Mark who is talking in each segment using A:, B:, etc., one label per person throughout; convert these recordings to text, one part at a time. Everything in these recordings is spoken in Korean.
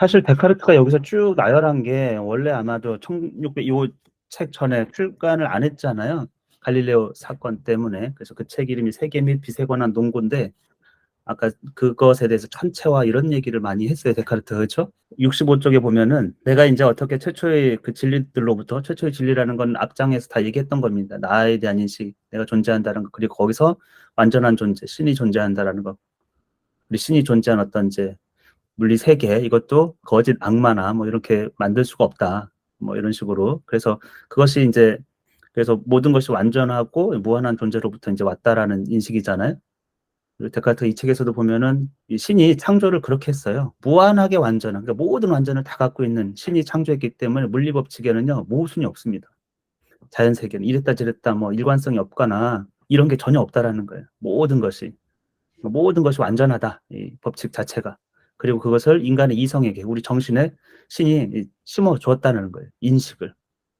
A: 사실 데카르트가 여기서 쭉 나열한 게 원래 아마도 1600 요 책 전에 출간을 안 했잖아요. 갈릴레오 사건 때문에. 그래서 그 책 이름이 세계 및 빛에 관한 논고인데 아까 그것에 대해서 천체와 이런 얘기를 많이 했어요. 데카르트가. 그렇죠? 65쪽에 보면은 내가 이제 어떻게 최초의 그 진리들로부터 최초의 진리라는 건 앞장에서 다 얘기했던 겁니다. 나에 대한 인식, 내가 존재한다는 거, 그리고 거기서 완전한 존재, 신이 존재한다라는 거, 우리 신이 존재한 어떤 이제 물리 세계, 이것도 거짓 악마나 뭐 이렇게 만들 수가 없다. 뭐 이런 식으로. 그래서 그것이 이제 그래서 모든 것이 완전하고 무한한 존재로부터 이제 왔다라는 인식이잖아요. 그리고 데카르트 이 책에서도 보면은 이 신이 창조를 그렇게 했어요. 무한하게 완전한, 그러니까 모든 완전을 다 갖고 있는 신이 창조했기 때문에 물리 법칙에는요 모순이 없습니다. 자연 세계는 이랬다 저랬다 뭐 일관성이 없거나 이런 게 전혀 없다라는 거예요. 모든 것이 완전하다. 이 법칙 자체가. 그리고 그것을 인간의 이성에게 우리 정신에 신이 심어 주었다는 거예요. 인식을.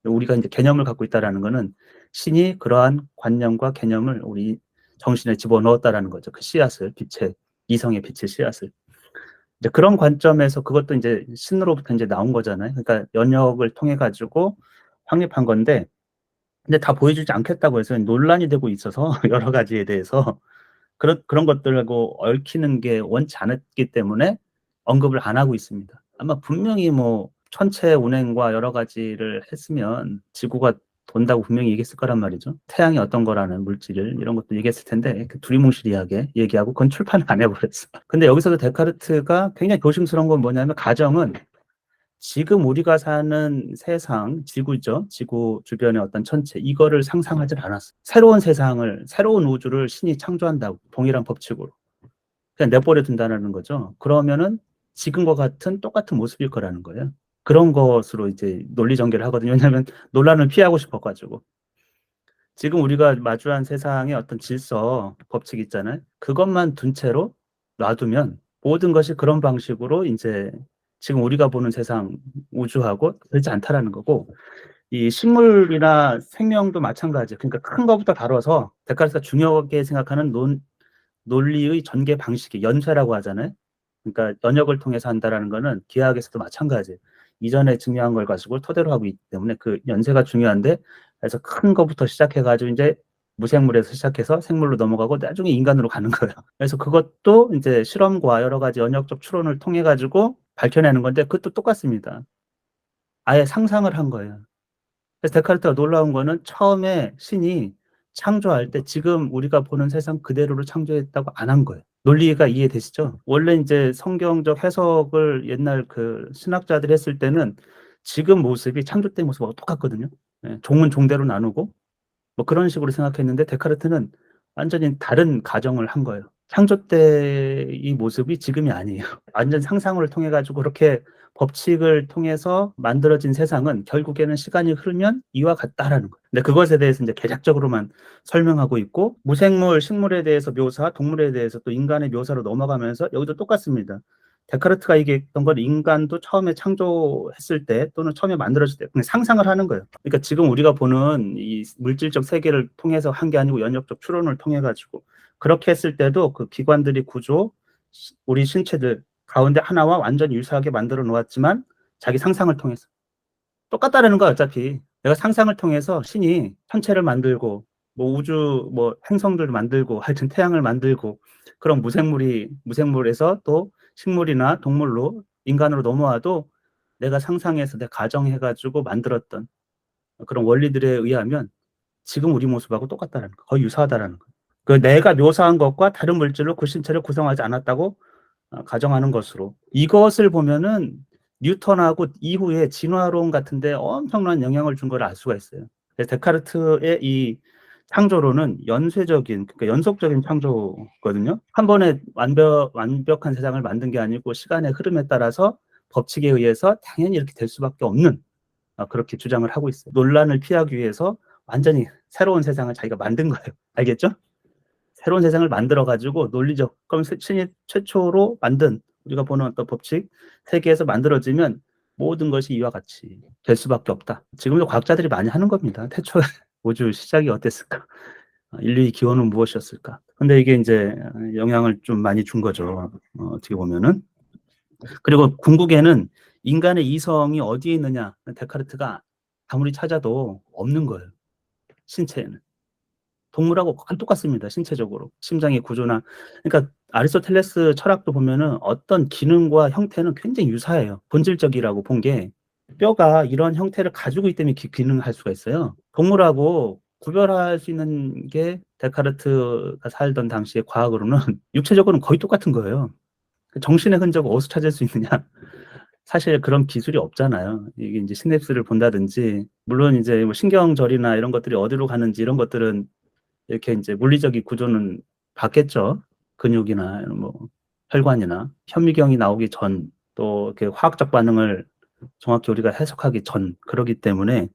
A: 우리가 이제 개념을 갖고 있다라는 거는 신이 그러한 관념과 개념을 우리 정신에 집어넣었다라는 거죠. 그 씨앗을, 빛의 이성의 빛의 씨앗을. 이제 그런 관점에서 그것도 이제 신으로부터 이제 나온 거잖아요. 그러니까 연역을 통해 가지고 확립한 건데, 근데 다 보여주지 않겠다고 해서 논란이 되고 있어서 여러 가지에 대해서 그런 것들하고 얽히는 게 원치 않았기 때문에 언급을 안 하고 있습니다. 아마 분명히 뭐 천체 운행과 여러 가지를 했으면 지구가 돈다고 분명히 얘기했을 거란 말이죠. 태양이 어떤 거라는 물질을 이런 것도 얘기했을 텐데 그 두리뭉실하게 얘기하고 그건 출판을 안 해버렸어. 근데 여기서도 데카르트가 굉장히 조심스러운 건 뭐냐면 가정은 지금 우리가 사는 세상, 지구죠. 지구 주변의 어떤 천체, 이거를 상상하지 않았어. 새로운 세상을, 새로운 우주를 신이 창조한다고, 동일한 법칙으로. 그냥 내버려 둔다는 거죠. 그러면은 지금과 같은 똑같은 모습일 거라는 거예요. 그런 것으로 이제 논리 전개를 하거든요. 왜냐하면 논란을 피하고 싶어가지고. 지금 우리가 마주한 세상의 어떤 질서, 법칙 있잖아요. 그것만 둔 채로 놔두면 모든 것이 그런 방식으로 이제 지금 우리가 보는 세상, 우주하고 그렇지 않다라는 거고, 이 식물이나 생명도 마찬가지예요. 그러니까 큰 거부터 다뤄서 데카르트가 중요하게 생각하는 논리의 전개 방식이 연쇄라고 하잖아요. 그러니까 연역을 통해서 한다라는 거는 기하학에서도 마찬가지예요. 이전에 증명한 걸 가지고 토대로 하고 있기 때문에 그 연쇄가 중요한데, 그래서 큰 거부터 시작해가지고 이제 무생물에서 시작해서 생물로 넘어가고 나중에 인간으로 가는 거예요. 그래서 그것도 이제 실험과 여러 가지 연역적 추론을 통해 가지고 밝혀내는 건데 그것도 똑같습니다. 아예 상상을 한 거예요. 그래서 데카르트가 놀라운 거는 처음에 신이 창조할 때 지금 우리가 보는 세상 그대로를 창조했다고 안 한 거예요. 논리가 이해되시죠? 원래 이제 성경적 해석을 옛날 그 신학자들이 했을 때는 지금 모습이 창조 때 모습하고 똑같거든요. 예, 종은 종대로 나누고 뭐 그런 식으로 생각했는데 데카르트는 완전히 다른 가정을 한 거예요. 창조 때 이 모습이 지금이 아니에요. 완전 상상을 통해 가지고 그렇게 법칙을 통해서 만들어진 세상은 결국에는 시간이 흐르면 이와 같다라는 거예요. 근데 그것에 대해서 이제 개략적으로만 설명하고 있고, 무생물, 식물에 대해서 묘사, 동물에 대해서 또 인간의 묘사로 넘어가면서 여기도 똑같습니다. 데카르트가 얘기했던 건 인간도 처음에 창조했을 때 또는 처음에 만들어질 때 그냥 상상을 하는 거예요. 그러니까 지금 우리가 보는 이 물질적 세계를 통해서 한 게 아니고 연역적 추론을 통해 가지고 그렇게 했을 때도 그 기관들이 구조, 우리 신체들 가운데 하나와 완전히 유사하게 만들어 놓았지만 자기 상상을 통해서 똑같다라는 거야. 어차피 내가 상상을 통해서 신이 천체를 만들고 뭐 우주 뭐 행성들을 만들고 하여튼 태양을 만들고 그런 무생물에서 또 식물이나 동물로 인간으로 넘어와도 내가 상상해서 내가 가정해가지고 만들었던 그런 원리들에 의하면 지금 우리 모습하고 똑같다라는 거, 거의 유사하다라는 거. 그 내가 묘사한 것과 다른 물질로 그 신체를 구성하지 않았다고 가정하는 것으로. 이것을 보면은 뉴턴하고 이후에 진화론 같은데 엄청난 영향을 준 걸 알 수가 있어요. 그래서 데카르트의 이 창조론은 연쇄적인, 그러니까 연속적인 창조거든요. 한 번에 완벽한 세상을 만든 게 아니고 시간의 흐름에 따라서 법칙에 의해서 당연히 이렇게 될 수밖에 없는 그렇게 주장을 하고 있어요. 논란을 피하기 위해서 완전히 새로운 세상을 자기가 만든 거예요. 알겠죠? 새로운 세상을 만들어 가지고 논리적, 그럼 신이 최초로 만든 우리가 보는 어떤 법칙 세계에서 만들어지면 모든 것이 이와 같이 될 수밖에 없다. 지금도 과학자들이 많이 하는 겁니다. 태초 우주 시작이 어땠을까? 인류의 기원은 무엇이었을까? 근데 이게 이제 영향을 좀 많이 준 거죠. 어떻게 보면은. 그리고 궁극에는 인간의 이성이 어디에 있느냐 데카르트가 아무리 찾아도 없는 거예요, 신체에는. 동물하고 거의 똑같습니다, 신체적으로. 심장의 구조나. 그러니까 아리스토텔레스 철학도 보면은 어떤 기능과 형태는 굉장히 유사해요. 본질적이라고 본 게 뼈가 이런 형태를 가지고 있기 때문에 기능을 할 수가 있어요. 동물하고 구별할 수 있는 게 데카르트가 살던 당시의 과학으로는 육체적으로는 거의 똑같은 거예요. 정신의 흔적을 어디서 찾을 수 있느냐? 사실 그런 기술이 없잖아요. 이게 이제 시냅스를 본다든지, 물론 이제 뭐 신경절이나 이런 것들이 어디로 가는지 이런 것들은 이렇게 이제 물리적인 구조는 봤겠죠. 근육이나 뭐 혈관이나 현미경이 나오기 전, 또 이렇게 화학적 반응을 정확히 우리가 해석하기 전, 그러기 때문에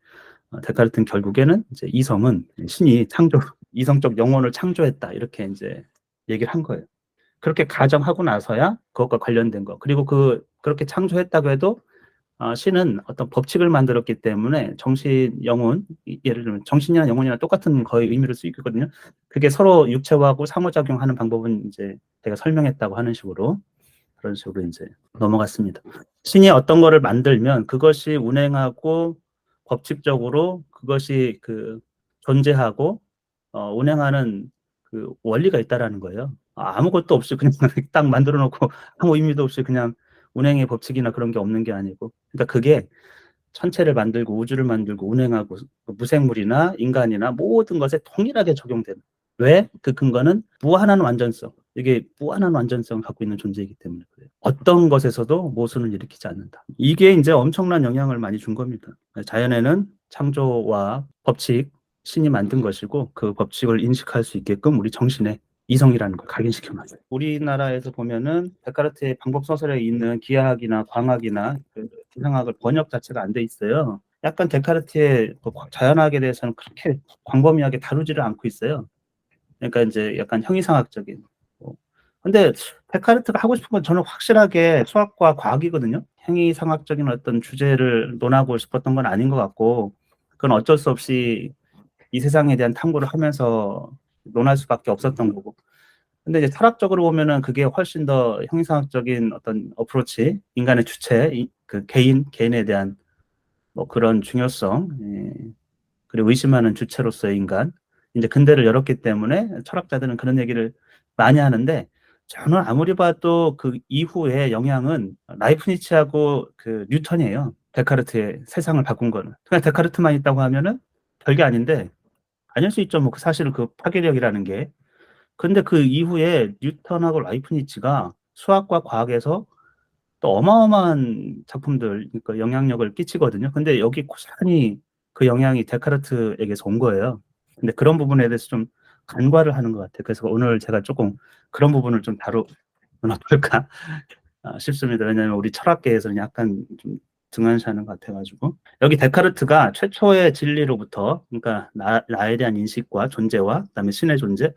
A: 데카르트는 결국에는 이제 이성은 신이 창조, 이성적 영혼을 창조했다, 이렇게 이제 얘기를 한 거예요. 그렇게 가정하고 나서야 그것과 관련된 거. 그리고 그렇게 창조했다고 해도 신은 어떤 법칙을 만들었기 때문에 정신, 영혼, 예를 들면 정신이나 영혼이나 똑같은 거의 의미를 쓰고 있거든요. 그게 서로 육체하고 상호작용하는 방법은 이제 제가 설명했다고 하는 식으로, 그런 식으로 이제 넘어갔습니다. 신이 어떤 거를 만들면 그것이 운행하고 법칙적으로 그것이 존재하고 운행하는 그 원리가 있다라는 거예요. 아무것도 없이 그냥 딱 만들어 놓고 아무 의미도 없이 그냥 운행의 법칙이나 그런 게 없는 게 아니고, 그러니까 그게 천체를 만들고 우주를 만들고 운행하고 무생물이나 인간이나 모든 것에 동일하게 적용되는. 왜? 그 근거는 무한한 완전성. 이게 무한한 완전성을 갖고 있는 존재이기 때문에 그래요. 어떤 것에서도 모순을 일으키지 않는다. 이게 이제 엄청난 영향을 많이 준 겁니다. 자연에는 창조와 법칙, 신이 만든 것이고 그 법칙을 인식할 수 있게끔 우리 정신에 이성이라는 걸 각인시켜놨어요. 우리나라에서 보면은 데카르트의 방법 소설에 있는 기하학이나 광학이나 기상학을 번역 자체가 안 돼 있어요. 약간 데카르트의 자연학에 대해서는 그렇게 광범위하게 다루지를 않고 있어요. 그러니까 이제 약간 형이상학적인. 근데 데카르트가 하고 싶은 건 저는 확실하게 수학과 과학이거든요. 행위상학적인 어떤 주제를 논하고 싶었던 건 아닌 것 같고, 그건 어쩔 수 없이 이 세상에 대한 탐구를 하면서 논할 수밖에 없었던 거고. 근데 이제 철학적으로 보면은 그게 훨씬 더 형이상학적인 어떤 어프로치, 인간의 주체, 그 개인에 대한 뭐 그런 중요성, 그리고 의심하는 주체로서의 인간, 이제 근대를 열었기 때문에 철학자들은 그런 얘기를 많이 하는데, 저는 아무리 봐도 그 이후의 영향은 라이프니츠하고 그 뉴턴이에요. 데카르트의 세상을 바꾼 거는. 그냥 데카르트만 있다고 하면은 별게 아닌데 아닐 수 있죠. 뭐 사실은 그 파괴력이라는 게. 근데 그 이후에 뉴턴하고 라이프니츠가 수학과 과학에서 또 어마어마한 작품들, 그러니까 영향력을 끼치거든요. 근데 여기 고스란히 그 영향이 데카르트에게서 온 거예요. 근데 그런 부분에 대해서 좀 간과를 하는 것 같아요. 그래서 오늘 제가 조금 그런 부분을 좀 다루면 어떨까 싶습니다. 왜냐하면 우리 철학계에서는 약간 좀 등한시하는 것 같아가지고. 여기 데카르트가 최초의 진리로부터, 그러니까 나에 대한 인식과 존재와 그다음에 신의 존재,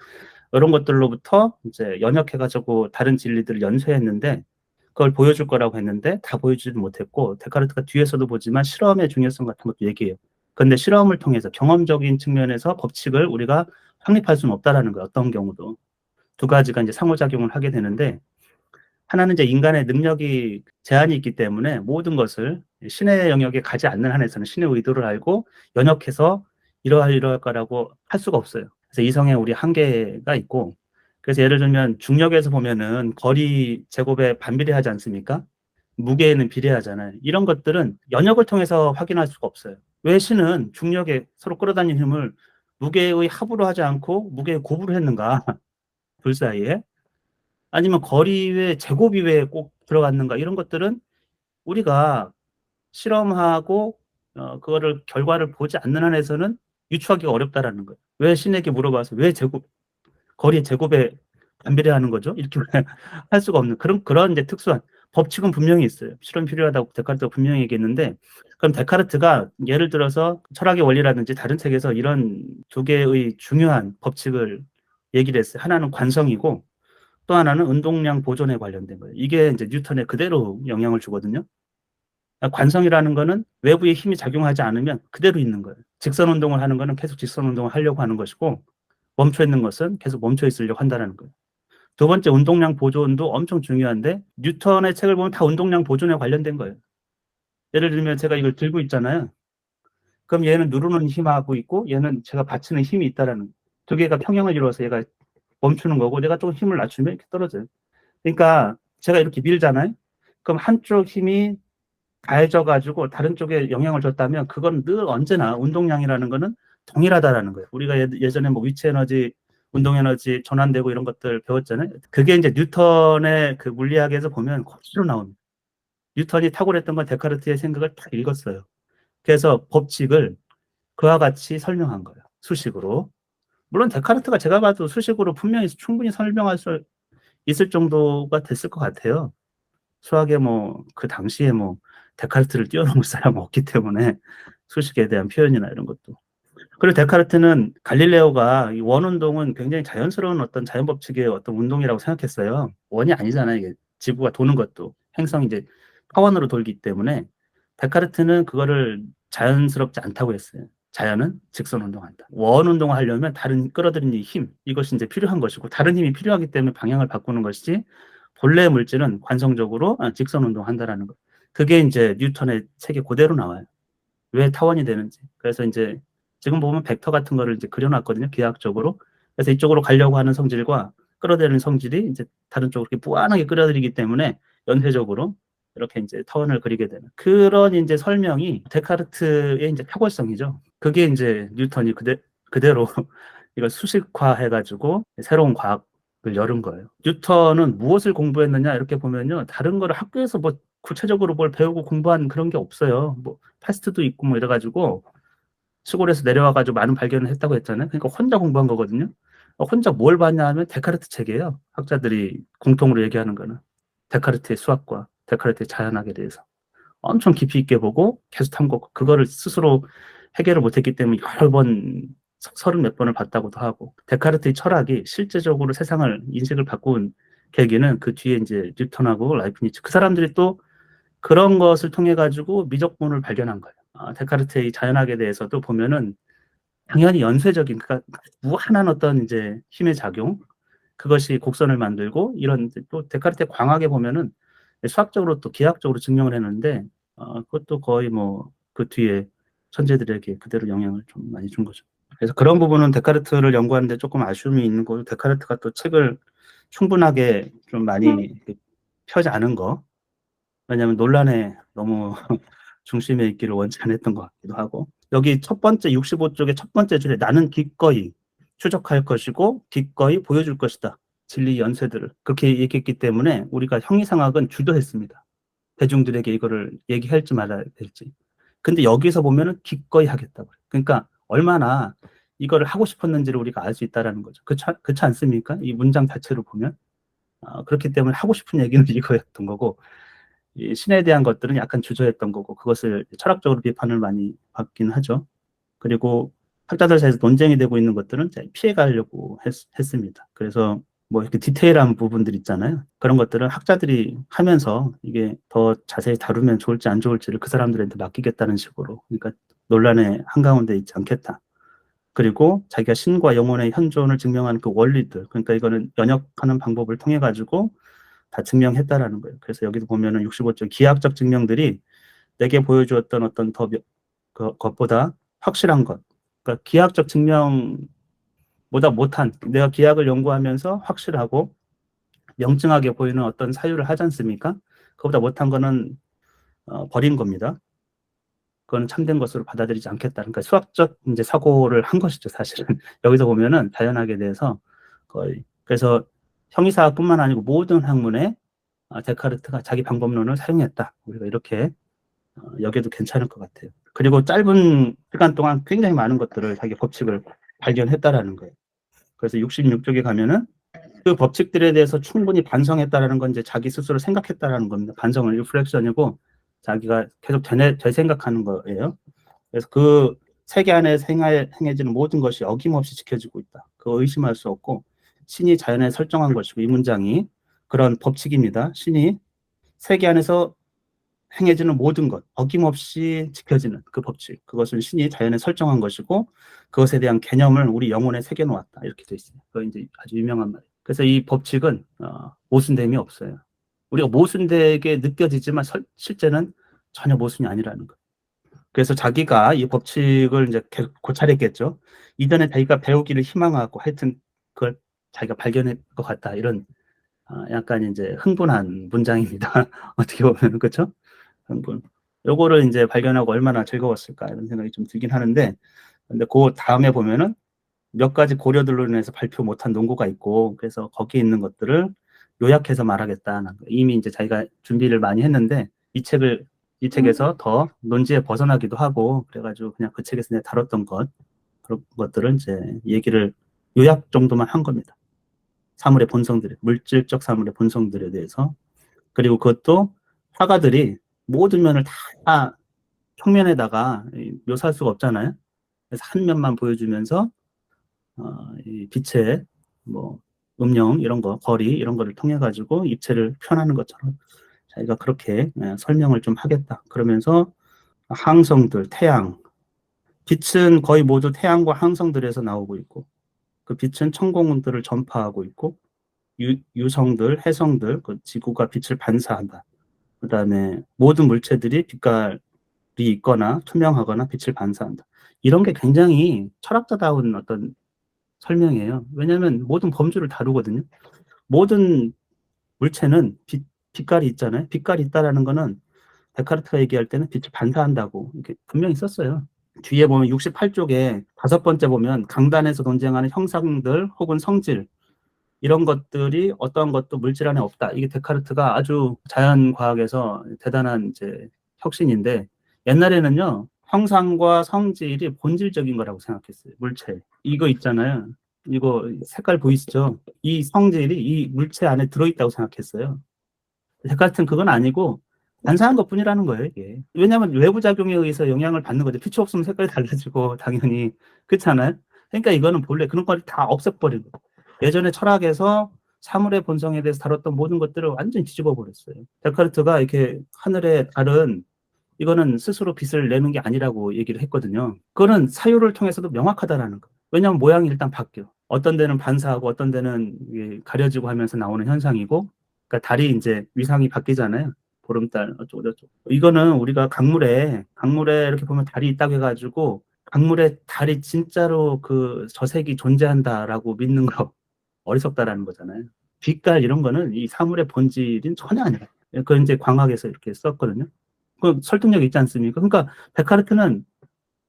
A: 이런 것들로부터 이제 연역해가지고 다른 진리들을 연쇄했는데, 그걸 보여줄 거라고 했는데 다 보여주지 못했고, 데카르트가 뒤에서도 보지만 실험의 중요성 같은 것도 얘기해요. 그런데 실험을 통해서 경험적인 측면에서 법칙을 우리가 확립할 수는 없다라는 거예요. 어떤 경우도. 두 가지가 이제 상호작용을 하게 되는데, 하나는 이제 인간의 능력이 제한이 있기 때문에 모든 것을 신의 영역에 가지 않는 한에서는 신의 의도를 알고 연역해서 이러할 거라고 할 수가 없어요. 그래서 이성에 우리 한계가 있고, 그래서 예를 들면 중력에서 보면은 거리 제곱에 반비례하지 않습니까? 무게에는 비례하잖아요. 이런 것들은 연역을 통해서 확인할 수가 없어요. 왜 신은 중력에 서로 끌어당기는 힘을 무게의 합으로 하지 않고 무게의 곱으로 했는가? 둘 사이에. 아니면 거리 외 제곱이 왜 꼭 들어갔는가, 이런 것들은 우리가 실험하고 그거를 결과를 보지 않는 한에서는 유추하기가 어렵다라는 거예요. 왜 신에게 물어봐서 왜 거리의 제곱에 반비례하는 거죠? 이렇게 할 수가 없는 그런 이제 특수한 법칙은 분명히 있어요. 실험이 필요하다고 데카르트가 분명히 얘기했는데, 그럼 데카르트가 예를 들어서 철학의 원리라든지 다른 책에서 이런 두 개의 중요한 법칙을 얘기를 했어요. 하나는 관성이고 또 하나는 운동량 보존에 관련된 거예요. 이게 이제 뉴턴에 그대로 영향을 주거든요. 관성이라는 거는 외부의 힘이 작용하지 않으면 그대로 있는 거예요. 직선 운동을 하는 거는 계속 직선 운동을 하려고 하는 것이고, 멈춰 있는 것은 계속 멈춰 있으려고 한다는 거예요. 두 번째 운동량 보존도 엄청 중요한데 뉴턴의 책을 보면 다 운동량 보존에 관련된 거예요. 예를 들면 제가 이걸 들고 있잖아요. 그럼 얘는 누르는 힘하고 있고 얘는 제가 받치는 힘이 있다라는 두 개가 평형을 이루어서 얘가 멈추는 거고 내가 조금 힘을 낮추면 이렇게 떨어져요. 그러니까 제가 이렇게 밀잖아요. 그럼 한쪽 힘이 가해져가지고 다른 쪽에 영향을 줬다면 그건 늘 언제나 운동량이라는 거는 동일하다라는 거예요. 우리가 예전에 뭐 위치 에너지, 운동 에너지 전환되고 이런 것들 배웠잖아요. 그게 이제 뉴턴의 그 물리학에서 보면 그대로 나옵니다. 뉴턴이 탁월했던 건 데카르트의 생각을 딱 읽었어요. 그래서 법칙을 그와 같이 설명한 거예요. 수식으로. 물론 데카르트가 제가 봐도 수식으로 분명히 충분히 설명할 수 있을 정도가 됐을 것 같아요. 수학에 뭐 그 당시에 뭐 데카르트를 뛰어넘을 사람은 없기 때문에 수식에 대한 표현이나 이런 것도. 그리고 데카르트는 갈릴레오가 이 원운동은 굉장히 자연스러운 어떤 자연 법칙의 어떤 운동이라고 생각했어요. 원이 아니잖아요. 이게 지구가 도는 것도 행성이 이제 타원으로 돌기 때문에 데카르트는 그거를 자연스럽지 않다고 했어요. 자연은 직선 운동한다. 원 운동을 하려면 다른 끌어들이는 힘, 이것이 이제 필요한 것이고 다른 힘이 필요하기 때문에 방향을 바꾸는 것이지 본래 물질은 관성적으로 직선 운동한다라는 것. 그게 이제 뉴턴의 책에 그대로 나와요. 왜 타원이 되는지. 그래서 이제 지금 보면 벡터 같은 거를 이제 그려놨거든요. 기하학적으로. 그래서 이쪽으로 가려고 하는 성질과 끌어들이는 성질이 이제 다른 쪽으로 이렇게 무한하게 끌어들이기 때문에 연쇄적으로 이렇게 이제 타원을 그리게 되는 그런 이제 설명이 데카르트의 이제 탁월성이죠. 그게 이제 뉴턴이 그대로 이걸 수식화해가지고 새로운 과학을 열은 거예요. 뉴턴은 무엇을 공부했느냐 이렇게 보면요, 다른 거를 학교에서 뭐 구체적으로 뭘 배우고 공부한 그런 게 없어요. 뭐 패스트도 있고 뭐 이래가지고 시골에서 내려와가지고 많은 발견을 했다고 했잖아요. 그러니까 혼자 공부한 거거든요. 혼자 뭘 봤냐 하면 데카르트 책이에요. 학자들이 공통으로 얘기하는 거는 데카르트의 수학과 데카르트의 자연학에 대해서 엄청 깊이 있게 보고 계속 탐구하고 그거를 스스로 해결을 못했기 때문에 여러 번 30몇 번을 봤다고도 하고 데카르트의 철학이 실제적으로 세상을 인식을 바꾼 계기는 그 뒤에 이제 뉴턴하고 라이프니츠 그 사람들이 또 그런 것을 통해 가지고 미적분을 발견한 거예요. 데카르트의 자연학에 대해서도 보면은 당연히 연쇄적인 그러니까 무한한 어떤 이제 힘의 작용 그것이 곡선을 만들고 이런 또 데카르트의 광학에 보면은 수학적으로 또 기하학적으로 증명을 했는데 그것도 거의 뭐 그 뒤에 천재들에게 그대로 영향을 좀 많이 준 거죠. 그래서 그런 부분은 데카르트를 연구하는데 조금 아쉬움이 있는 거고 데카르트가 또 책을 충분하게 좀 많이 펴지 않은 거 왜냐하면 논란에 너무 중심에 있기를 원치 않았던 것 같기도 하고 여기 첫 번째 65쪽의 첫 번째 줄에 나는 기꺼이 추적할 것이고 기꺼이 보여줄 것이다. 진리 연쇄들을 그렇게 얘기했기 때문에 우리가 형이상학은 주도했습니다. 대중들에게 이거를 얘기할지 말아야 될지. 근데 여기서 보면은 기꺼이 하겠다고. 그러니까 얼마나 이거를 하고 싶었는지를 우리가 알 수 있다라는 거죠. 그렇지 않습니까? 이 문장 자체로 보면. 그렇기 때문에 하고 싶은 얘기는 이거였던 거고 이 신에 대한 것들은 약간 주저했던 거고 그것을 철학적으로 비판을 많이 받긴 하죠. 그리고 학자들 사이에서 논쟁이 되고 있는 것들은 피해가려고 했습니다. 그래서 뭐 이렇게 디테일한 부분들 있잖아요. 그런 것들은 학자들이 하면서 이게 더 자세히 다루면 좋을지 안 좋을지를 그 사람들한테 맡기겠다는 식으로. 그러니까 논란의 한가운데 있지 않겠다. 그리고 자기가 신과 영혼의 현존을 증명하는 그 원리들. 그러니까 이거는 연역하는 방법을 통해 가지고 다 증명했다라는 거예요. 그래서 여기도 보면은 65쪽 기하학적 증명들이 내게 보여주었던 어떤 더 것보다 확실한 것. 그러니까 기하학적 증명보다 못한 내가 기하학을 연구하면서 확실하고 명증하게 보이는 어떤 사유를 하지 않습니까? 그보다 못한 거는 버린 겁니다. 그건 참된 것으로 받아들이지 않겠다. 그러니까 수학적 이제 사고를 한 것이죠, 사실은. 여기서 보면은 자연학에 대해서 거의 그래서 형이사학뿐만 아니고 모든 학문에 데카르트가 자기 방법론을 사용했다. 우리가 이렇게 여기도 괜찮을 것 같아요. 그리고 짧은 시간 동안 굉장히 많은 것들을 자기 법칙을 발견했다라는 거예요. 그래서 66쪽에 가면은 그 법칙들에 대해서 충분히 반성했다라는 건 이제 자기 스스로 생각했다라는 겁니다. 반성은 리플렉션이고 자기가 계속 되생각하는 거예요. 그래서 그 세계 안에서 행해지는 모든 것이 어김없이 지켜지고 있다. 그거 의심할 수 없고 신이 자연에 설정한 것이고 이 문장이 그런 법칙입니다. 신이 세계 안에서 행해지는 모든 것, 어김없이 지켜지는 그 법칙, 그것은 신이 자연에 설정한 것이고 그것에 대한 개념을 우리 영혼에 새겨놓았다. 이렇게 돼 있어요. 그거 이제 아주 유명한 말이에요. 그래서 이 법칙은 모순됨이 없어요. 우리가 모순되게 느껴지지만 실제는 전혀 모순이 아니라는 거예요. 그래서 자기가 이 법칙을 이제 고찰했겠죠. 이전에 자기가 배우기를 희망하고 하여튼 그걸 자기가 발견할 것 같다. 이런 약간 이제 흥분한 문장입니다. 어떻게 보면 그렇죠? 흥분. 요거를 이제 발견하고 얼마나 즐거웠을까 이런 생각이 좀 들긴 하는데, 근데 그 다음에 보면은 몇 가지 고려들로 인해서 발표 못한 논구가 있고, 그래서 거기에 있는 것들을 요약해서 말하겠다. 이미 이제 자기가 준비를 많이 했는데 이 책에서 더 논지에 벗어나기도 하고, 그래가지고 그냥 그 책에서 내가 다뤘던 그런 것들은 이제 얘기를 요약 정도만 한 겁니다. 사물의 본성들, 물질적 사물의 본성들에 대해서. 그리고 그것도 화가들이 모든 면을 다 평면에다가 묘사할 수가 없잖아요. 그래서 한 면만 보여주면서 이 빛의 뭐 음영 이런 거, 거리 이런 거를 통해 가지고 입체를 표현하는 것처럼 자기가 그렇게 설명을 좀 하겠다. 그러면서 항성들, 태양, 빛은 거의 모두 태양과 항성들에서 나오고 있고, 그 빛은 천공들을 전파하고 있고, 유성들, 해성들, 그 지구가 빛을 반사한다. 그 다음에 모든 물체들이 빛깔이 있거나 투명하거나 빛을 반사한다. 이런 게 굉장히 철학자다운 어떤 설명이에요. 왜냐하면 모든 범주를 다루거든요. 모든 물체는 빛깔이 있잖아요. 빛깔이 있다라는 거는 데카르트가 얘기할 때는 빛을 반사한다고 이렇게 분명히 썼어요. 뒤에 보면 68쪽에 다섯 번째 보면 강단에서 논쟁하는 형상들 혹은 성질 이런 것들이 어떠한 것도 물질 안에 없다. 이게 데카르트가 아주 자연과학에서 대단한 이제 혁신인데, 옛날에는요 형상과 성질이 본질적인 거라고 생각했어요. 물체 이거 있잖아요. 이거 색깔 보이시죠? 이 성질이 이 물체 안에 들어있다고 생각했어요. 데카르트는 그건 아니고 반사한 것뿐이라는 거예요, 이게. 왜냐하면 외부 작용에 의해서 영향을 받는 거죠. 빛이 없으면 색깔이 달라지고 당연히 그렇잖아요. 그러니까 이거는 본래 그런 걸 다 없애버리고, 예전에 철학에서 사물의 본성에 대해서 다뤘던 모든 것들을 완전히 뒤집어 버렸어요. 데카르트가 이렇게 하늘의 달은 이거는 스스로 빛을 내는 게 아니라고 얘기를 했거든요. 그거는 사유를 통해서도 명확하다라는 거. 왜냐하면 모양이 일단 바뀌어. 어떤 데는 반사하고 어떤 데는 가려지고 하면서 나오는 현상이고, 그러니까 달이 이제 위상이 바뀌잖아요. 보름달 어쩌고 저쩌고. 이거는 우리가 강물에 이렇게 보면 달이 있다고 해가지고 강물에 달이 진짜로 그 저색이 존재한다라고 믿는 거 어리석다라는 거잖아요. 빛깔 이런 거는 이 사물의 본질은 전혀 아니라. 그걸 이제 광학에서 이렇게 썼거든요. 그 설득력 있지 않습니까? 그러니까 데카르트는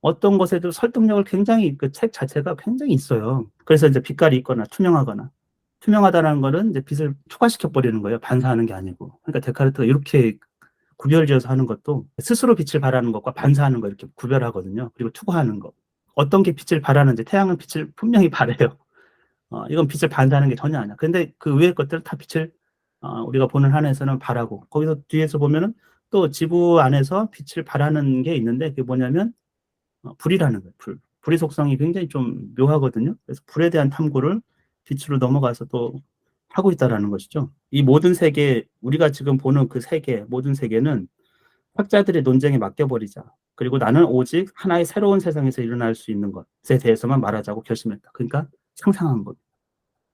A: 어떤 것에도 설득력을 굉장히 그 책 자체가 굉장히 있어요. 그래서 이제 빛깔이 있거나 투명하거나, 투명하다는 거는 이제 빛을 초과시켜 버리는 거예요. 반사하는 게 아니고. 그러니까 데카르트가 이렇게 구별지어서 하는 것도 스스로 빛을 발하는 것과 반사하는 거 이렇게 구별하거든요. 그리고 투과하는 거. 어떤 게 빛을 발하는지, 태양은 빛을 분명히 발해요. 이건 빛을 반사하는 게 전혀 아니야. 근데 그 외의 것들은 다 빛을 우리가 보는 한에서는 발하고, 거기서 뒤에서 보면은 또 지구 안에서 빛을 발하는 게 있는데, 그게 뭐냐면 불이라는 거예요. 불의 속성이 굉장히 좀 묘하거든요. 그래서 불에 대한 탐구를 빛으로 넘어가서 또 하고 있다라는 것이죠. 이 모든 세계, 우리가 지금 보는 그 세계, 모든 세계는 학자들의 논쟁에 맡겨버리자. 그리고 나는 오직 하나의 새로운 세상에서 일어날 수 있는 것에 대해서만 말하자고 결심했다. 그러니까 상상한 것.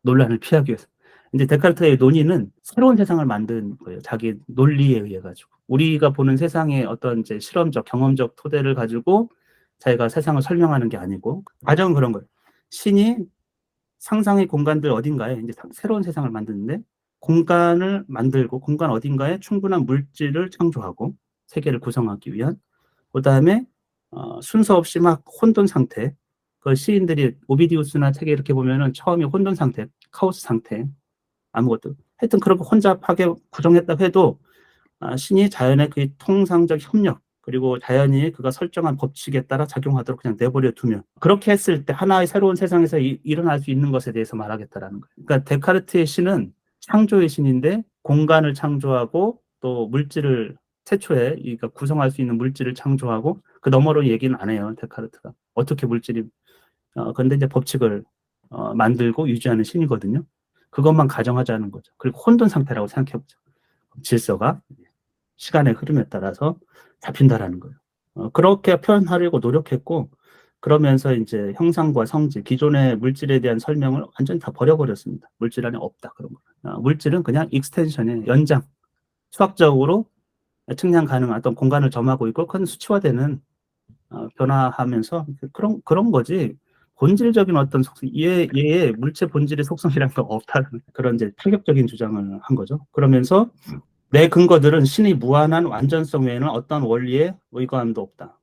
A: 논란을 피하기 위해서. 이제 데카르트의 논의는 새로운 세상을 만든 거예요. 자기 논리에 의해 가지고. 우리가 보는 세상의 어떤 이제 실험적, 경험적 토대를 가지고 자기가 세상을 설명하는 게 아니고, 가정은 그런 거예요. 신이 상상의 공간들 어딘가에 이제 새로운 세상을 만드는데, 공간을 만들고 공간 어딘가에 충분한 물질을 창조하고 세계를 구성하기 위한, 그다음에 순서 없이 막 혼돈 상태, 그 시인들이 오비디우스나 책에 이렇게 보면은 처음에 혼돈 상태, 카오스 상태, 아무것도 하여튼 그런 거 혼잡하게 구성했다고 해도 신이 자연의 그 통상적 협력, 그리고 자연이 그가 설정한 법칙에 따라 작용하도록 그냥 내버려 두면, 그렇게 했을 때 하나의 새로운 세상에서 일어날 수 있는 것에 대해서 말하겠다라는 거예요. 그러니까 데카르트의 신은 창조의 신인데, 공간을 창조하고 또 물질을 최초에 그러니까 구성할 수 있는 물질을 창조하고, 그 너머로 얘기는 안 해요. 데카르트가 어떻게 물질이 그런데 이제 법칙을 만들고 유지하는 신이거든요. 그것만 가정하자는 거죠. 그리고 혼돈 상태라고 생각해보죠. 질서가 시간의 흐름에 따라서 잡힌다라는 거예요. 그렇게 표현하려고 노력했고, 그러면서 이제 형상과 성질, 기존의 물질에 대한 설명을 완전히 다 버려버렸습니다. 물질 안에 없다 그런 거. 물질은 그냥 익스텐션의 연장, 수학적으로 측량 가능한 어떤 공간을 점하고 있고 큰 수치화되는 변화하면서 그런 거지. 본질적인 어떤 속성, 얘의 물체 본질의 속성이란 거 없다는 그런 이제 타격적인 주장을 한 거죠. 그러면서 내 근거들은 신의 무한한 완전성 외에는 어떤 원리에 의거함도 없다.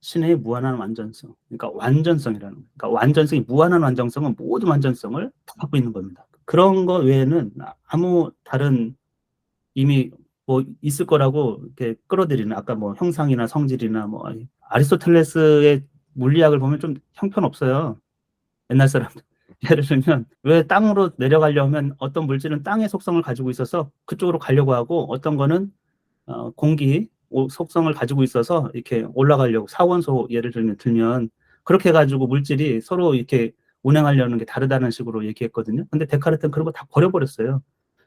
A: 신의 무한한 완전성. 그러니까 완전성이라는 거예요. 그러니까 완전성이 무한한 완전성은 모든 완전성을 다 갖고 있는 겁니다. 그런 거 외에는 아무 다른 이미 뭐 있을 거라고 이렇게 끌어들이는 아까 뭐 형상이나 성질이나 뭐 아리스토텔레스의 물리학을 보면 좀 형편없어요. 옛날 사람들. 예를 들면 왜 땅으로 내려가려면 어떤 물질은 땅의 속성을 가지고 있어서 그쪽으로 가려고 하고 어떤 거는 공기 속성을 가지고 있어서 이렇게 올라가려고 사원소 예를 들면 그렇게 해가지고 물질이 서로 이렇게 운행하려는 게 다르다는 식으로 얘기했거든요. 근데 데카르트는 그런 거 다 버려버렸어요.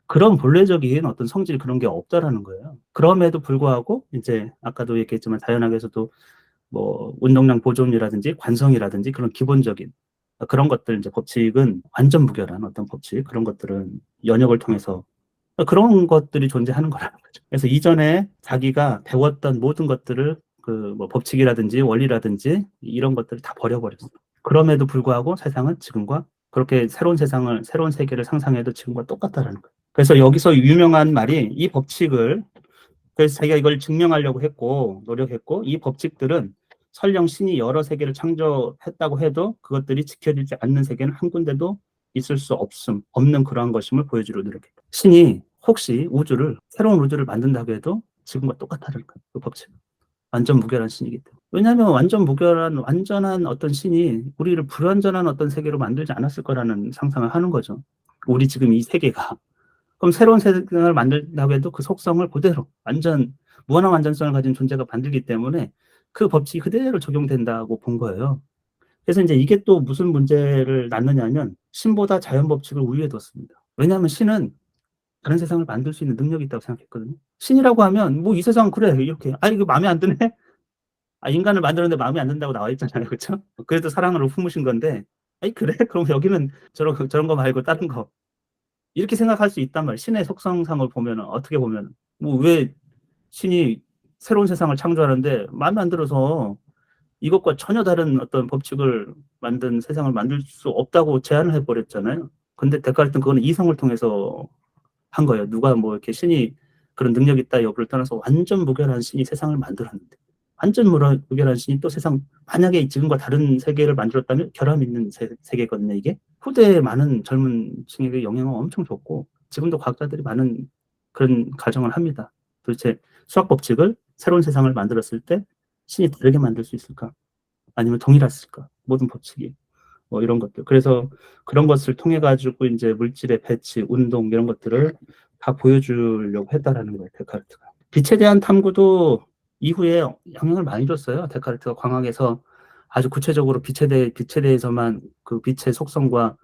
A: 그런 본래적인 어떤 성질 그런 게 없다라는 거예요. 그럼에도 불구하고 이제 아까도 얘기했지만 자연학에서도 뭐 운동량 보존이라든지 관성이라든지 그런 기본적인 그런 것들 이제 법칙은 완전 무결한 어떤 법칙 그런 것들은 연역을 통해서 그런 것들이 존재하는 거라는 거죠. 그래서 이전에 자기가 배웠던 모든 것들을 그 뭐 법칙이라든지 원리라든지 이런 것들을 다 버려버렸어요. 그럼에도 불구하고 세상은 지금과 그렇게 새로운 세계를 상상해도 지금과 똑같다라는 거예요. 그래서 여기서 유명한 말이 이 법칙을 그래서 자기가 이걸 증명하려고 했고 노력했고 이 법칙들은 설령 신이 여러 세계를 창조했다고 해도 그것들이 지켜지지 않는 세계는 한 군데도 있을 수 없는 그러한 것임을 보여주려 노력했다. 신이 혹시 새로운 우주를 만든다고 해도 지금과 똑같다는 거예요. 그 법칙은. 완전 무결한 신이기 때문에. 왜냐하면 완전한 어떤 신이 우리를 불완전한 어떤 세계로 만들지 않았을 거라는 상상을 하는 거죠. 우리 지금 이 세계가. 그럼 새로운 세상을 만든다고 해도 그 속성을 그대로 무한한 완전성을 가진 존재가 만들기 때문에 그 법칙이 그대로 적용된다고 본 거예요. 그래서 이제 이게 또 무슨 문제를 낳느냐면 신보다 자연 법칙을 우위에 뒀습니다. 왜냐하면 신은 다른 세상을 만들 수 있는 능력이 있다고 생각했거든요. 신이라고 하면 뭐 이 세상은 그래 이렇게 이거 마음에 안 드네. 인간을 만들었는데 마음에 안 든다고 나와 있잖아요, 그렇죠? 그래도 사랑으로 품으신 건데, 그래? 그럼 여기는 저런 거 말고 다른 거 이렇게 생각할 수 있단 말이에요. 신의 속성상을 보면은 어떻게 보면 뭐 왜 신이 새로운 세상을 창조하는데 마음에 안 들어서 이것과 전혀 다른 어떤 법칙을 만든 세상을 만들 수 없다고 제안을 해버렸잖아요. 근데 데카르트는 그거는 이성을 통해서 한 거예요. 누가 뭐 이렇게 신이 그런 능력이 있다 여부를 떠나서 완전 무결한 신이 세상을 만들었는데 완전 무결한 신이 또 만약에 지금과 다른 세계를 만들었다면 결함 있는 세계거든요, 이게. 후대에 많은 젊은 층에게 영향을 엄청 줬고 지금도 과학자들이 많은 그런 가정을 합니다. 도대체 수학 법칙을 새로운 세상을 만들었을 때 신이 다르게 만들 수 있을까? 아니면 동일했을까? 모든 법칙이. 뭐 이런 것들. 그래서 그런 것을 통해 가지고 이제 물질의 배치, 운동 이런 것들을 다 보여주려고 했다라는 거예요, 데카르트가. 빛에 대한 탐구도 이후에 영향을 많이 줬어요. 데카르트가 광학에서 아주 구체적으로 빛에 대해서만 그 빛의 속성과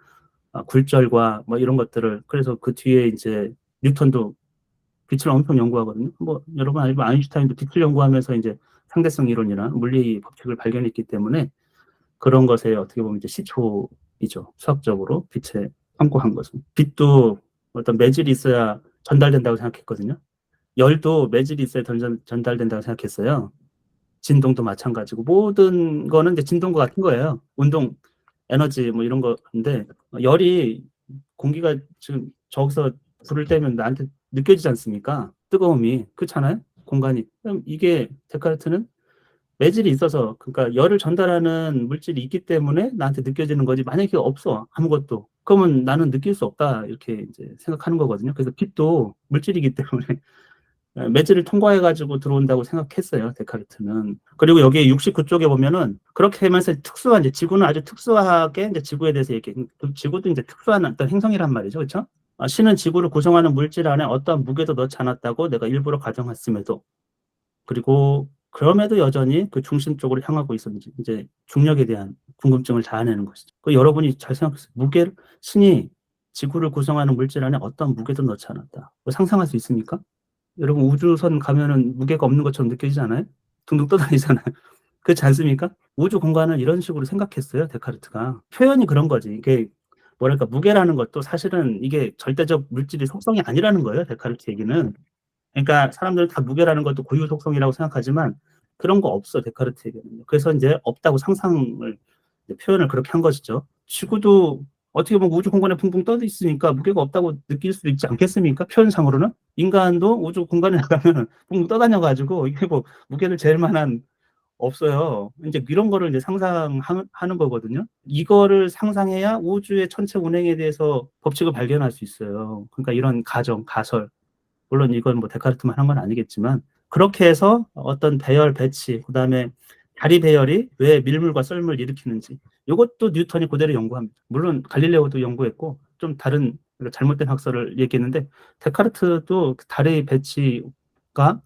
A: 굴절과 뭐 이런 것들을 그래서 그 뒤에 이제 뉴턴도 빛을 엄청 연구하거든요. 뭐 여러분 알고 아인슈타인도 빛을 연구하면서 이제 상대성 이론이나 물리 법칙을 발견했기 때문에 그런 것에 어떻게 보면 이제 시초이죠. 수학적으로 빛에 탐구한 것은. 빛도 어떤 매질이 있어야 전달된다고 생각했거든요. 열도 매질이 있어야 전달된다고 생각했어요. 진동도 마찬가지고 모든 거는 이제 진동과 같은 거예요. 운동, 에너지 뭐 이런 건데 열이 공기가 지금 저기서 불을 떼면 나한테 느껴지지 않습니까? 뜨거움이 그렇잖아요. 공간이. 그럼 이게 데카르트는 매질이 있어서 그러니까 열을 전달하는 물질이 있기 때문에 나한테 느껴지는 거지 만약에 없어 아무것도 그러면 나는 느낄 수 없다 이렇게 이제 생각하는 거거든요. 그래서 빛도 물질이기 때문에 매질을 통과해 가지고 들어온다고 생각했어요 데카르트는. 그리고 여기 69쪽에 보면은 그렇게 하면서 특수한 이제 지구는 아주 특수하게 이제 지구에 대해서 얘기해. 지구도 이제 특수한 어떤 행성이란 말이죠, 그렇죠? 신은 지구를 구성하는 물질 안에 어떠한 무게도 넣지 않았다고 내가 일부러 가정했음에도 그리고 그럼에도 여전히 그 중심 쪽으로 향하고 있었는지 이제 중력에 대한 궁금증을 자아내는 것이죠. 그 여러분이 잘 생각하세요. 신이 지구를 구성하는 물질 안에 어떤 무게도 넣지 않았다. 상상할 수 있습니까? 여러분 우주선 가면은 무게가 없는 것처럼 느껴지지 않아요? 둥둥 떠다니잖아요. 그렇지 않습니까? 우주 공간을 이런 식으로 생각했어요, 데카르트가. 표현이 그런 거지. 이게 뭐랄까, 무게라는 것도 사실은 이게 절대적 물질의 속성이 아니라는 거예요, 데카르트 얘기는. 그러니까 사람들은 다 무게라는 것도 고유 속성이라고 생각하지만 그런 거 없어, 데카르트 얘기는. 그래서 이제 없다고 상상을, 이제 표현을 그렇게 한 것이죠. 지구도 어떻게 보면 우주 공간에 붕붕 떠 있으니까 무게가 없다고 느낄 수도 있지 않겠습니까? 표현상으로는. 인간도 우주 공간에 나가면 붕붕 떠다녀가지고 이게 뭐 무게를 잴 만한 없어요. 이제 이런 거를 이제 상상하는 거거든요. 이거를 상상해야 우주의 전체 운행에 대해서 법칙을 발견할 수 있어요. 그러니까 이런 가정, 가설. 물론 이건 뭐 데카르트만 한 건 아니겠지만, 그렇게 해서 어떤 배열, 배치, 그다음에 다리 배열이 왜 밀물과 썰물을 일으키는지, 이것도 뉴턴이 그대로 연구합니다. 물론 갈릴레오도 연구했고 좀 다른, 그러니까 잘못된 학설을 얘기했는데, 데카르트도 다리 배치가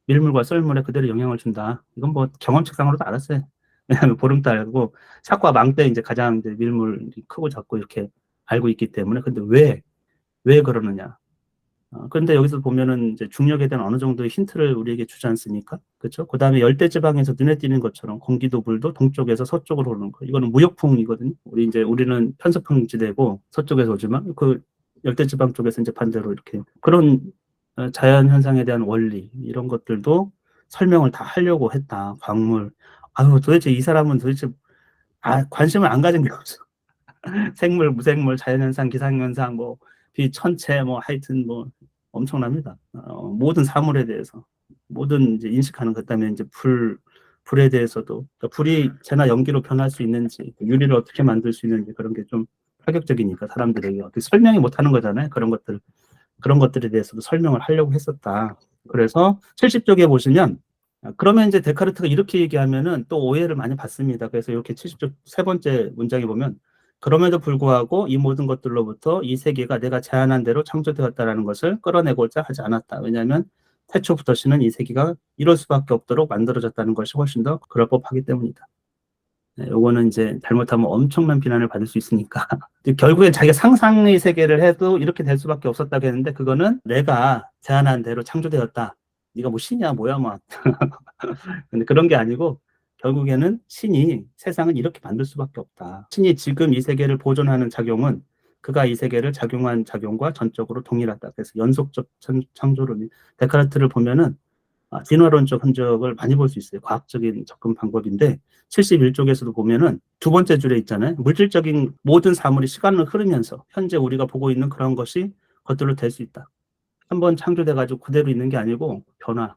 A: 밀물과 썰물에 그대로 영향을 준다. 이건 뭐 경험칙상으로도 알았어요. 왜냐하면 보름달고 삭과 망대 이제 가장 이제 밀물이 크고 작고 이렇게 알고 있기 때문에. 근데 왜 그러느냐? 그런데 여기서 보면은 이제 중력에 대한 어느 정도의 힌트를 우리에게 주지 않습니까? 그렇죠? 그 다음에 열대 지방에서 눈에 띄는 것처럼 공기도 물도 동쪽에서 서쪽으로 오는 거. 이거는 무역풍이거든요. 우리는 편서풍 지대고 서쪽에서 오지만 그 열대 지방 쪽에서 이제 반대로 이렇게 그런 자연 현상에 대한 원리 이런 것들도 설명을 다 하려고 했다. 광물. 아유, 도대체 이 사람은 도대체 관심을 안 가진 게 없어. 생물, 무생물, 자연현상, 기상현상, 뭐, 비천체, 뭐, 하여튼 뭐, 엄청납니다. 모든 사물에 대해서. 모든 이제 인식하는 것 때문에 이제 불에 대해서도, 그러니까 불이 재나 연기로 변할 수 있는지, 유리를 어떻게 만들 수 있는지 그런 게 좀 파격적이니까 사람들에게 어떻게 설명이 못 하는 거잖아요. 그런 것들에 대해서도 설명을 하려고 했었다. 그래서 70쪽에 보시면, 그러면 이제 데카르트가 이렇게 얘기하면은 또 오해를 많이 받습니다. 그래서 이렇게 70쪽 세 번째 문장에 보면, 그럼에도 불구하고 이 모든 것들로부터 이 세계가 내가 제안한 대로 창조되었다라는 것을 끌어내고자 하지 않았다. 왜냐하면 태초부터 신은 이 세계가 이럴 수밖에 없도록 만들어졌다는 것이 훨씬 더 그럴 법하기 때문이다. 네, 요거는 이제 잘못하면 엄청난 비난을 받을 수 있으니까. 결국엔 자기가 상상의 세계를 해도 이렇게 될 수밖에 없었다고 했는데, 그거는 내가 제안한 대로 창조되었다. 네가 뭐 신이야 뭐야 뭐. 근데 그런 게 아니고 결국에는 신이 세상을 이렇게 만들 수밖에 없다. 신이 지금 이 세계를 보존하는 작용은 그가 이 세계를 작용한 작용과 전적으로 동일하다. 그래서 연속적 창조론이, 데카르트를 보면은 진화론적 흔적을 많이 볼 수 있어요. 과학적인 접근 방법인데 71쪽에서도 보면은 두 번째 줄에 있잖아요. 물질적인 모든 사물이 시간을 흐르면서 현재 우리가 보고 있는 그런 것이 것들로 될 수 있다. 한번 창조돼가지고 그대로 있는 게 아니고 변화,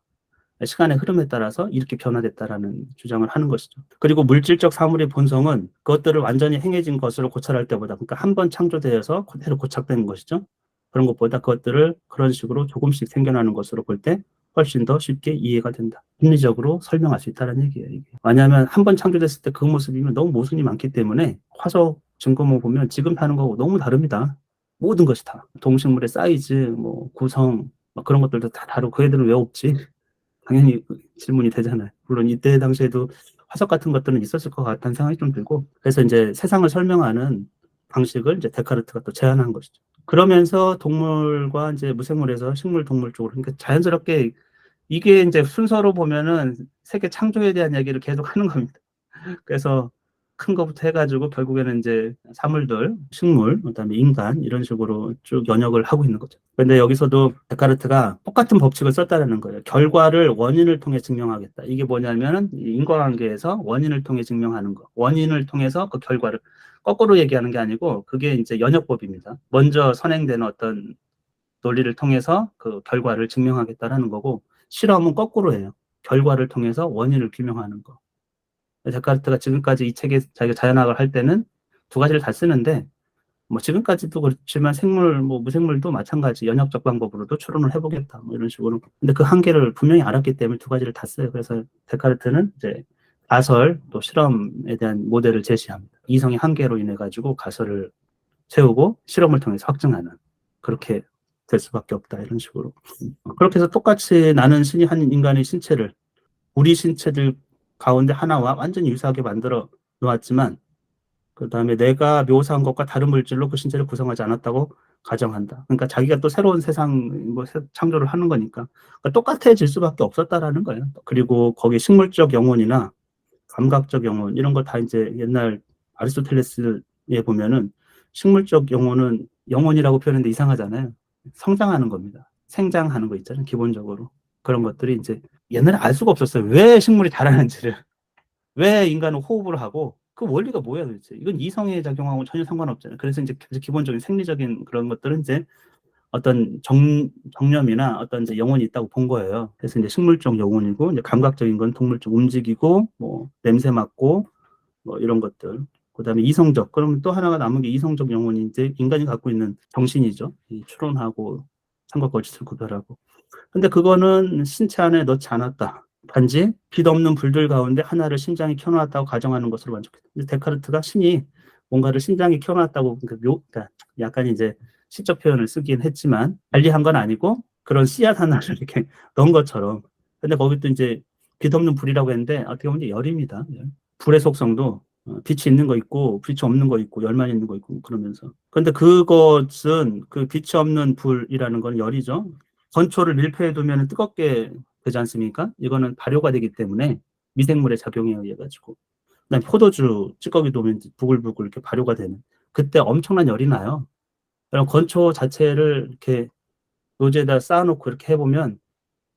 A: 시간의 흐름에 따라서 이렇게 변화됐다라는 주장을 하는 것이죠. 그리고 물질적 사물의 본성은 그것들을 완전히 행해진 것으로 고찰할 때보다, 그러니까 한번 창조되어서 그대로 고착되는 것이죠. 그런 것보다 그것들을 그런 식으로 조금씩 생겨나는 것으로 볼 때 훨씬 더 쉽게 이해가 된다. 합리적으로 설명할 수 있다는 얘기예요. 이게. 왜냐하면 한번 창조됐을 때 그 모습이면 너무 모순이 많기 때문에 화석 증거물 보면 지금 사는 거하고 너무 다릅니다. 모든 것이 다. 동식물의 사이즈, 뭐 구성, 막 그런 것들도 다 다르고 그 애들은 왜 없지? 당연히 질문이 되잖아요. 물론 이때 당시에도 화석 같은 것들은 있었을 것 같다는 생각이 좀 들고, 그래서 이제 세상을 설명하는 방식을 이제 데카르트가 또 제안한 것이죠. 그러면서 동물과 이제 무생물에서 식물, 동물 쪽으로, 그러니까 자연스럽게 이게 이제 순서로 보면은 세계 창조에 대한 얘기를 계속 하는 겁니다. 그래서 큰 거부터 해가지고 결국에는 이제 사물들, 식물, 그다음에 인간 이런 식으로 쭉 연역을 하고 있는 거죠. 근데 여기서도 데카르트가 똑같은 법칙을 썼다는 거예요. 결과를 원인을 통해 증명하겠다. 이게 뭐냐면은 인과관계에서 원인을 통해 증명하는 거. 원인을 통해서 그 결과를 거꾸로 얘기하는 게 아니고 그게 이제 연역법입니다. 먼저 선행되는 어떤 논리를 통해서 그 결과를 증명하겠다라는 거고, 실험은 거꾸로 해요. 결과를 통해서 원인을 규명하는 거. 데카르트가 지금까지 이 책에 자기가 자연학을 할 때는 두 가지를 다 쓰는데, 뭐 지금까지도 그렇지만 생물, 뭐 무생물도 마찬가지 연역적 방법으로도 추론을 해보겠다, 뭐 이런 식으로. 근데 그 한계를 분명히 알았기 때문에 두 가지를 다 써요. 그래서 데카르트는 이제 가설 또 실험에 대한 모델을 제시합니다. 이성의 한계로 인해 가지고 가설을 세우고 실험을 통해서 확증하는, 그렇게 될 수밖에 없다, 이런 식으로. 그렇게 해서 똑같이 나는 신이 한 인간의 신체를 우리 신체들 가운데 하나와 완전히 유사하게 만들어 놓았지만, 그 다음에 내가 묘사한 것과 다른 물질로 그 신체를 구성하지 않았다고 가정한다. 그러니까 자기가 또 새로운 세상 뭐 창조를 하는 거니까, 그러니까 똑같아질 수밖에 없었다라는 거예요. 그리고 거기 식물적 영혼이나 감각적 영혼 이런 거 다 이제 옛날 아리스토텔레스에 보면은 식물적 영혼은 영혼이라고 표현했는데 이상하잖아요. 성장하는 겁니다. 생장하는 거 있잖아요. 기본적으로. 그런 것들이 이제 옛날에 알 수가 없었어요. 왜 식물이 자라는지를. 왜 인간은 호흡을 하고 그 원리가 뭐야 도대체. 이건 이성에 작용하고 전혀 상관없잖아요. 그래서 이제 기본적인 생리적인 그런 것들은 이제 어떤 정념이나 어떤 이제 영혼이 있다고 본 거예요. 그래서 이제 식물적 영혼이고, 이제 감각적인 건 동물적 움직이고, 뭐 냄새 맡고, 뭐 이런 것들. 그다음에 이성적. 그러면 또 하나가 남은 게 이성적 영혼이 이제 인간이 갖고 있는 정신이죠. 이 추론하고 삼각 거짓을 구별하고. 근데 그거는 신체 안에 넣지 않았다. 단지 빛 없는 불들 가운데 하나를 심장이 켜놓았다고 가정하는 것으로 만족했다. 데카르트가 신이 뭔가를 심장이 켜놨다고, 그러니까 약간 이제 시적 표현을 쓰긴 했지만 관리한 건 아니고 그런 씨앗 하나를 이렇게 넣은 것처럼. 근데 거기 또 이제 빛 없는 불이라고 했는데 어떻게 보면 열입니다. 불의 속성도 빛이 있는 거 있고 빛이 없는 거 있고 열만 있는 거 있고 그러면서. 근데 그것은 그 빛이 없는 불이라는 건 열이죠. 건초를 밀폐해 두면 뜨겁게 되지 않습니까? 이거는 발효가 되기 때문에 미생물의 작용에 의해 가지고. 그다음에 포도주 찌꺼기 놓으면 부글부글 이렇게 발효가 되는. 그때 엄청난 열이 나요. 그럼 건초 자체를 이렇게 노지에다 쌓아놓고 이렇게 해보면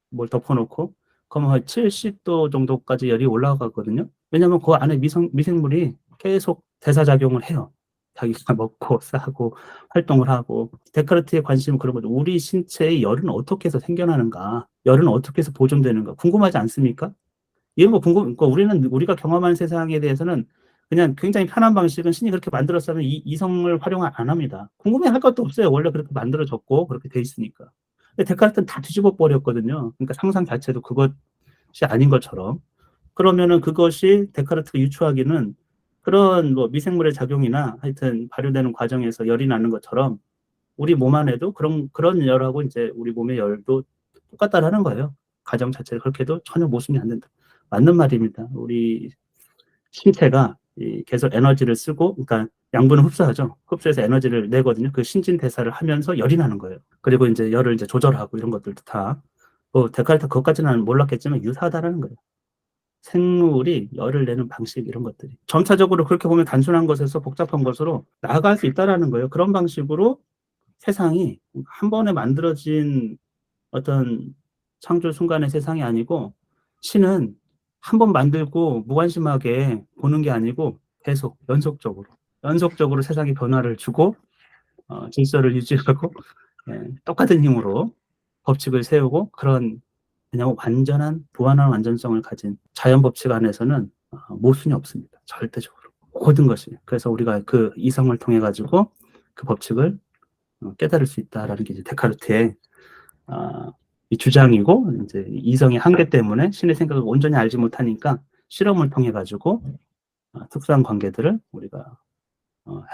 A: 뭘 덮어놓고 그러면 한 70도 정도까지 열이 올라가거든요. 왜냐하면 그 안에 미생물이 계속 대사작용을 해요. 자기가 먹고 싸고 활동을 하고. 데카르트의 관심은 그런 거죠. 우리 신체의 열은 어떻게 해서 생겨나는가, 열은 어떻게 해서 보존되는가 궁금하지 않습니까? 이런 거 그러니까 우리가 경험하는 세상에 대해서는 그냥 굉장히 편한 방식은 신이 그렇게 만들었으면 이성을 활용 안 합니다. 궁금해할 것도 없어요. 원래 그렇게 만들어졌고 그렇게 돼 있으니까. 근데 데카르트는 다 뒤집어 버렸거든요. 그러니까 상상 자체도 그것이 아닌 것처럼. 그러면은 그것이 데카르트가 유추하기는 그런 뭐 미생물의 작용이나 하여튼 발효되는 과정에서 열이 나는 것처럼 우리 몸 안에도 그런 열하고 이제 우리 몸의 열도 똑같다라는 거예요. 과정 자체를 그렇게 해도 전혀 모순이 안 된다. 맞는 말입니다. 우리 신체가 계속 에너지를 쓰고, 그러니까 양분을 흡수하죠. 흡수해서 에너지를 내거든요. 그 신진대사를 하면서 열이 나는 거예요. 그리고 이제 열을 이제 조절하고 이런 것들도 다. 뭐 데카르트 그것까지는 몰랐겠지만 유사하다라는 거예요. 생물이 열을 내는 방식 이런 것들이. 점차적으로 그렇게 보면 단순한 것에서 복잡한 것으로 나아갈 수 있다라는 거예요. 그런 방식으로 세상이 한 번에 만들어진 어떤 창조 순간의 세상이 아니고 신은 한 번 만들고 무관심하게 보는 게 아니고 계속 연속적으로 세상에 변화를 주고 질서를 유지하고 똑같은 힘으로 법칙을 세우고 그런 그냥 완전한 무한한 완전성을 가진 자연 법칙 안에서는 모순이 없습니다. 절대적으로. 모든 것이. 그래서 우리가 그 이성을 통해 가지고 그 법칙을 깨달을 수 있다라는 게 이제 데카르트의 이 주장이고, 이제 이성의 한계 때문에 신의 생각을 온전히 알지 못하니까 실험을 통해 가지고 특수한 관계들을 우리가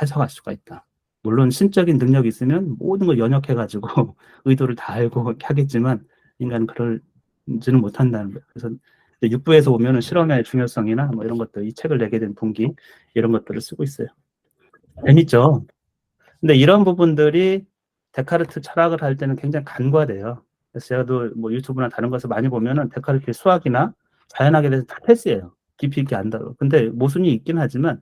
A: 해석할 수가 있다. 물론 신적인 능력이 있으면 모든 걸 연역해 가지고 의도를 다 알고 하겠지만 인간은 그럴지는 못한다는 거예요. 그래서 육부에서 보면은 실험의 중요성이나 뭐 이런 것들, 이 책을 내게 된 동기 이런 것들을 쓰고 있어요. 재밌죠. 근데 이런 부분들이 데카르트 철학을 할 때는 굉장히 간과돼요. 그래서 제가 뭐 유튜브나 다른 것을 많이 보면은 데카르트의 수학이나 자연학에 대해서 다 패스해요. 깊이 있게 안다고. 근데 모순이 있긴 하지만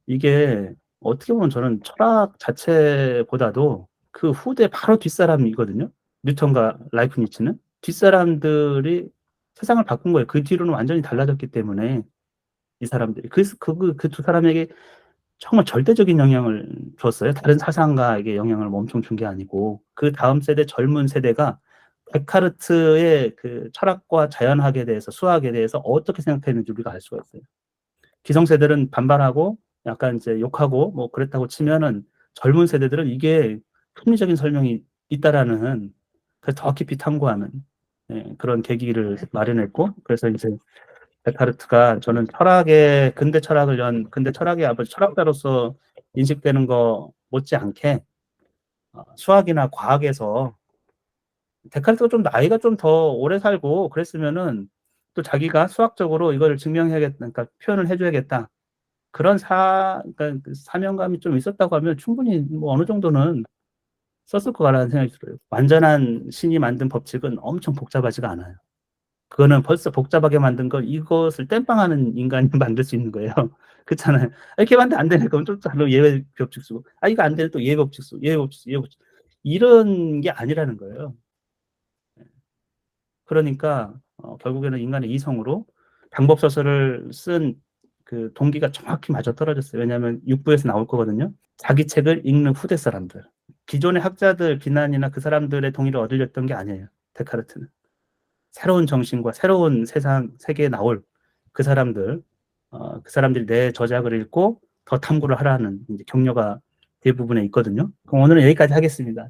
A: 이게 어떻게 보면 저는 철학 자체보다도 그 후대 바로 뒷사람이거든요. 뉴턴과 라이프니츠는. 뒷사람들이 세상을 바꾼 거예요. 그 뒤로는 완전히 달라졌기 때문에 이 사람들이. 그 두 사람에게 정말 절대적인 영향을 줬어요. 다른 사상가에게 영향을 엄청 준 게 아니고. 그 다음 세대 젊은 세대가 데카르트의 그 철학과 자연학에 대해서 수학에 대해서 어떻게 생각했는지 우리가 알 수가 있어요. 기성세대들은 반발하고 약간 이제 욕하고 뭐 그랬다고 치면은 젊은 세대들은 이게 합리적인 설명이 있다라는 그래서 더 깊이 탐구하는 그런 계기를 마련했고, 그래서 이제 데카르트가 저는 근대 철학의 아버지, 철학자로서 인식되는 거 못지않게 수학이나 과학에서 데카르트가 좀 나이가 좀 더 오래 살고 그랬으면은 또 자기가 수학적으로 이걸 증명해야겠다, 그러니까 표현을 해줘야겠다. 그런 그러니까 그 사명감이 좀 있었다고 하면 충분히 뭐 어느 정도는 썼을 거라는 생각이 들어요. 완전한 신이 만든 법칙은 엄청 복잡하지가 않아요. 그거는 벌써 복잡하게 만든 걸 이것을 땜빵하는 인간이 만들 수 있는 거예요. 그렇잖아요. 이렇게 만들면 안 되네. 그럼 좀 다른 예외 법칙 쓰고, 이거 안 되네. 또 예외 법칙 쓰고, 예외 법칙 쓰고, 예외 법칙. 이런 게 아니라는 거예요. 그러니까 결국에는 인간의 이성으로 방법 소설을 쓴 그 동기가 정확히 맞아떨어졌어요. 왜냐하면 6부에서 나올 거거든요. 자기 책을 읽는 후대 사람들. 기존의 학자들 비난이나 그 사람들의 동의를 얻으려던 게 아니에요. 데카르트는. 새로운 정신과 새로운 세상, 세계에 나올 그 사람들, 그 사람들이 내 저작을 읽고 더 탐구를 하라는 이제 격려가 대부분에 있거든요. 그럼 오늘은 여기까지 하겠습니다.